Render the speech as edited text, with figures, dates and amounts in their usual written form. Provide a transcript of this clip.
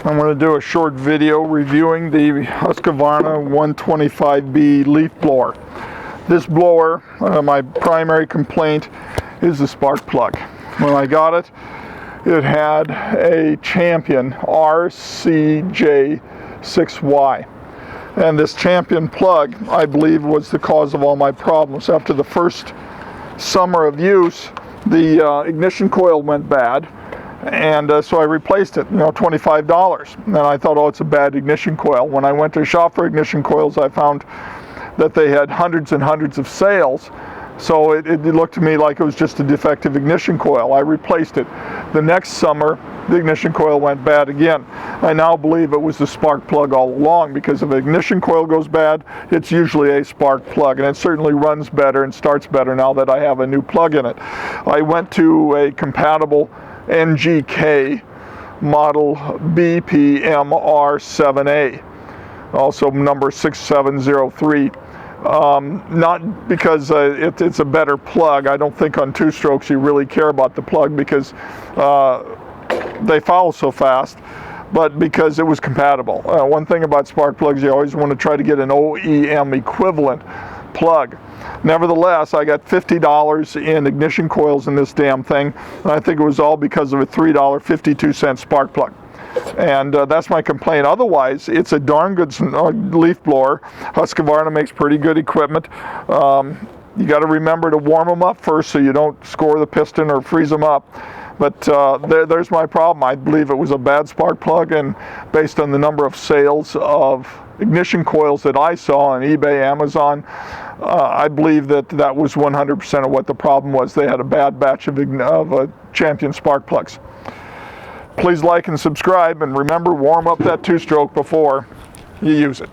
I'm going to do a short video reviewing the Husqvarna 125B leaf blower. This blower, my primary complaint is the spark plug. When I got it, it had a Champion RCJ6Y. And this Champion plug, I believe, was the cause of all my problems. After the first summer of use, the ignition coil went bad. And so I replaced it, $25. And I thought, oh, it's a bad ignition coil. When I went to shop for ignition coils, I found that they had hundreds and hundreds of sales. So it looked to me like it was just a defective ignition coil. I replaced it. The next summer, the ignition coil went bad again. I now believe it was the spark plug all along, because if an ignition coil goes bad, it's usually a spark plug, and it certainly runs better and starts better now that I have a new plug in it. I went to a compatible NGK model BPMR7A, also number 6703. Not because it's a better plug. I don't think on two-strokes you really care about the plug because they foul so fast, but because it was compatible. One thing about spark plugs, you always want to try to get an OEM equivalent plug. Nevertheless, I got $50 in ignition coils in this damn thing, and I think it was all because of a $3.52 spark plug. And that's my complaint. Otherwise, it's a darn good leaf blower. Husqvarna makes pretty good equipment. You got to remember to warm them up first so you don't score the piston or freeze them up. But there's my problem. I believe it was a bad spark plug, and based on the number of sales of ignition coils that I saw on eBay, Amazon, I believe that was 100% of what the problem was. They had a bad batch of Champion spark plugs. Please like and subscribe, and remember, warm up that two-stroke before you use it.